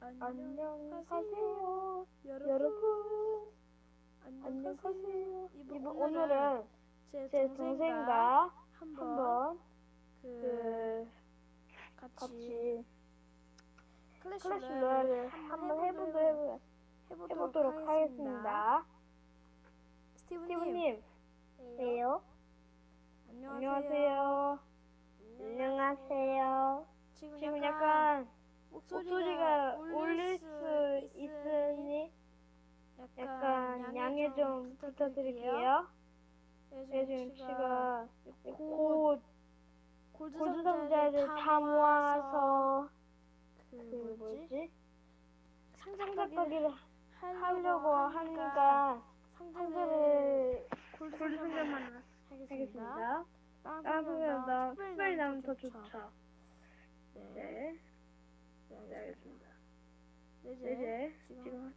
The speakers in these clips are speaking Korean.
안녕하세요, 여러분. 안녕하세요. 오늘은 제 동생과 한번 같이 클래시 로얄을 한번 해보도록 하겠습니다. 스티브님, 네요. 안녕하세요. 안녕하세요. 지금 약간 목소리가 울릴 수 있으니 약간 양해 좀 부탁드릴게요. 지금 제가 곧 골드 상자를 다 모아서 상자 가기를 하려고 하니까 상자를 골드 상자만 하겠습니다. 다음에는 특별히 나면 더 좋죠. 네, 알겠습니다. 이제 지금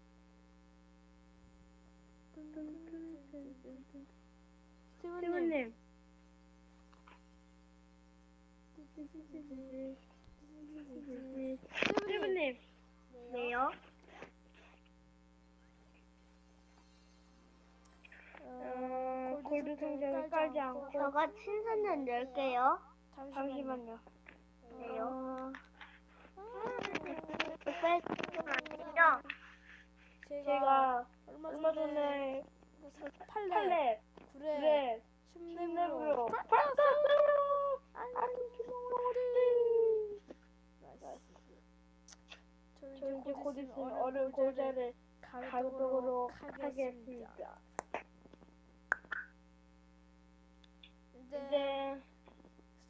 스티브님, 네요. 골드 상자를 깔지 않고 저가 친선년 10개요. 잠시만요. 네요. 아니죠? 제가 얼마 전에 팔렛 굴에 칡랩으로 팠어요. 저 이제 곧 있으면 얼음 골자를 가도록 하겠습니다. 이제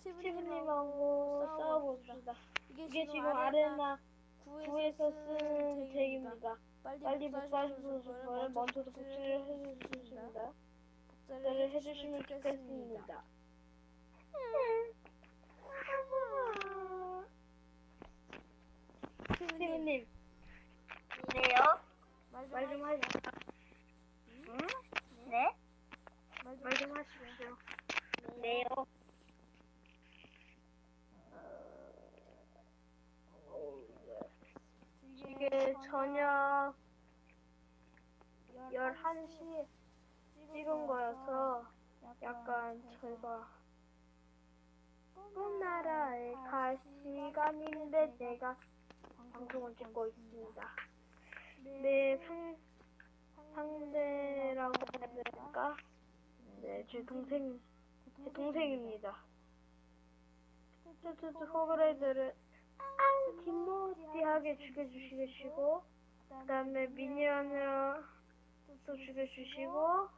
스티브님하고 싸워봅시다. 이게 지금 아레나 9에서 쓴 덱입니다. 빨리 복사하셔서 저를 먼저도 복사를 해주십니다. 복사를 해주시면 좋겠습니다. 스티브님, 네요. 말 좀 하시죠. 네? 말 좀 하십시오. 네요. 이게 저녁 11시에 찍은 거여서 약간 저희가 꿈나라에 갈 시간인데 제가 방송을 찍고 있습니다. 네, 상대라고 해야 될까? 네, 제 동생입니다. 호그레이드를 뒷모디하게 죽여주시고, 그 다음에 미니언을 또 죽여주시고,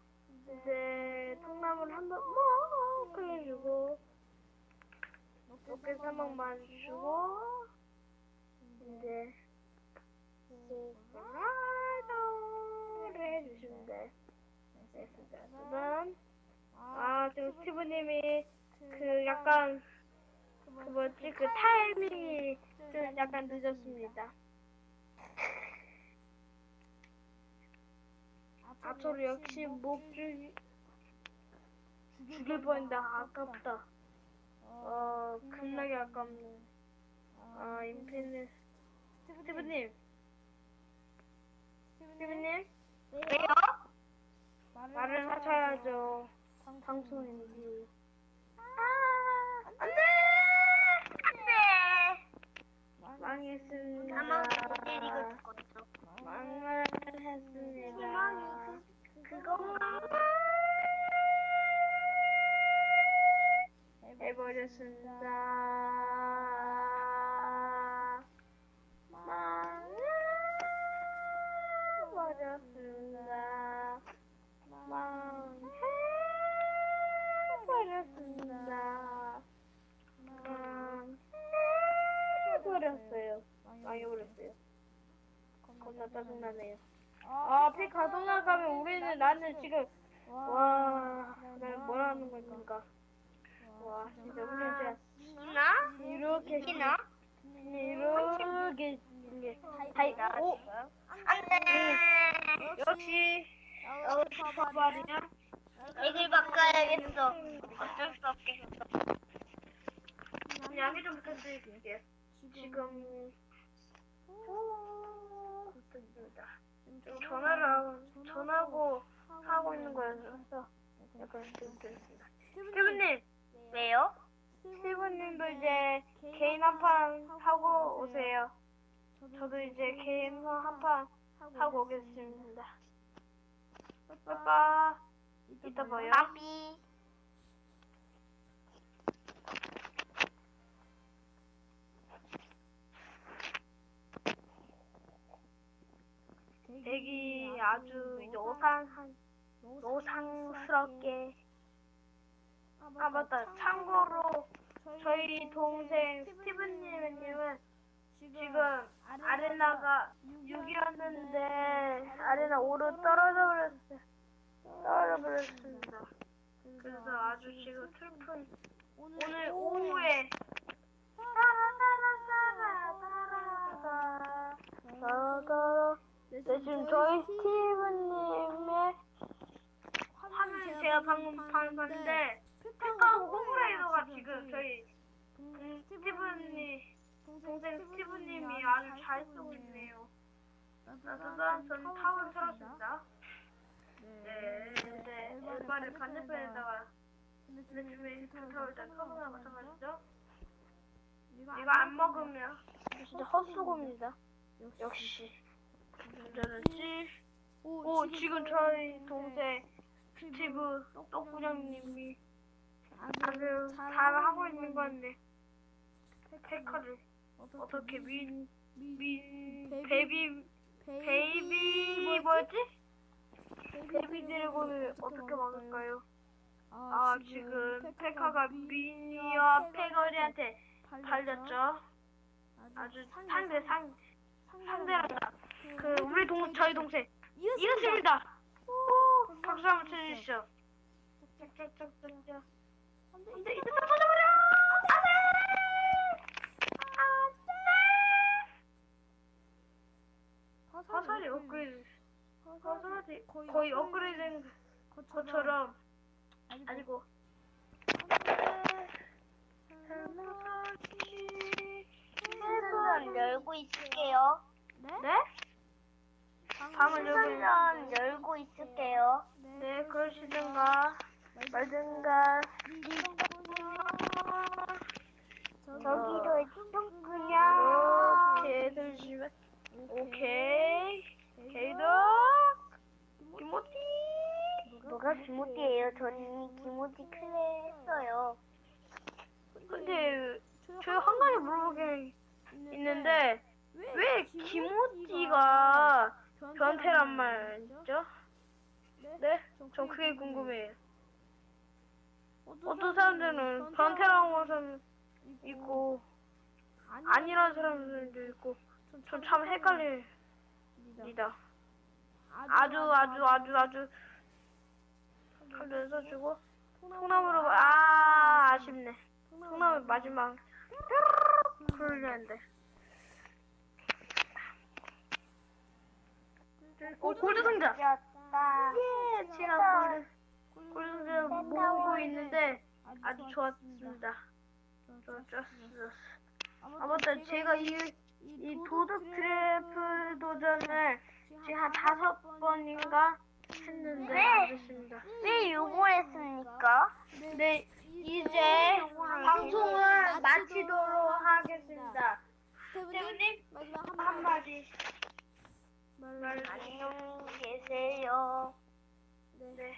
이제 통나무를 한번 해주고, 로켓 사막만 주고, 이제 를 해주시면 돼. 됐습니다. 지금 스티브님이 약간 타이밍이 좀 약간 늦었습니다. 앞으로 역시 죽일 뻔했다. 아깝다. 겁나게 아깝네. 인피니트. 스티브님? 네요. 말을 하셔야죠. 방송인지. 안돼. 망했습니다. 가만히 때리고 죽었죠. 망했습니다. 그것만 해버렸습니다. 망해버렸어요. 겁나 짜증나네요. 팩 가동 나가면 나는 지금, 난 뭐라는 건가. 진짜 훈련자. 이렇게, 안돼. 역시, 말이야. 애들 바꿔야겠어. 어쩔 수 없겠어. 양해 좀 부탁드릴게요. 지금 좋습니다. 지금 전화하고 하고 있는 거여서 약간 좀 그렇습니다. 스티브님, 왜요? 스티브님도 이제 개인 한 판 하고 오세요. 저도 이제 개인 한 판 하고 오겠습니다. 빠빠. 이따 봐요. 나비. 댁이 아주 이제 노상스럽게. 아 맞다. 참고로 저희 동생 스티브님은 지금 아레나가 6이었는데 아레나 5로 떨어져 버렸습니다. 그래서 아주 지금 슬픈 오늘 오후에 네, 지금 저희 스티브님의 화면 제가 방금 봤는데 페카하고 호브라이더가 지금 저희 동생 스티브님이 아주 잘 쓰고 있네요. 저는 타워를 털었습니다. 네, 근데 엘바를 반대편에다가 근데 주변에 타워를 일단 터보나 마찬가지죠. 이거 안 먹으면 진짜 헛수고입니다. 역시. 문제는지. 오, 지금 저희 동생 스티브 떡구장님이 아주 잘하고 있는 건데 페카를 어떻게 베이비 뭐였지? 베이비 드래곤을 어떻게 막을까요? 아 지금 페카가 미니와 페거리한테 달렸죠. 아주 상대랑 그 저희 동생 이겼습니다. 오, 박수 한번 쳐주시죠. 짝짝짝짝짝. 안돼 이제 또 터져버려. 안돼. 화살이 업그레이드. 화살이 거의 업그레이드된 것처럼 아니고. 문 열고 있을게요. 네? 방을 문 열고 있을게요. 네, 그러시든가 말든가. 저기도 있군요. 이렇게 들으시면 오케이. 게이득 김모티. 뭐가 기모티예요? 전 이미 기모티 클레했어요. 근데 제가 한 가지 물어보긴 있는데 왜 김모티가 변태란 말이죠? 네? 전 그게 궁금해요. 어떤 사람들은 변태라고 하는 사람 있고 아니라는 사람들도 있고 전 참 헷갈립니다. 아주 잘 써주고 통나무로 아쉽네. 통나무 마지막 풀렸는데. 오 골드 상자. 예, 제가 골드 상자 모으고 있는데 아주 좋았습니다. 좋았어. 아 맞다, 제가 이 도둑 트래플 도전을 지금 한 5번인가 했는데 안 됐습니다. 왜 요걸 했습니까? 네, 이제 방송을 마치도록 하겠습니다. 스티브님 한마디 말해주세요. 안녕히 계세요. 네.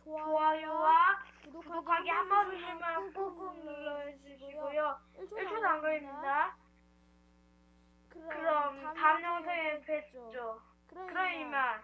좋아요와 구독하기 한 번씩만 꾹꾹 눌러주시고요. 1초도 안 걸립니다. 그럼 다음 영상에 뵙죠. 그럼 이만.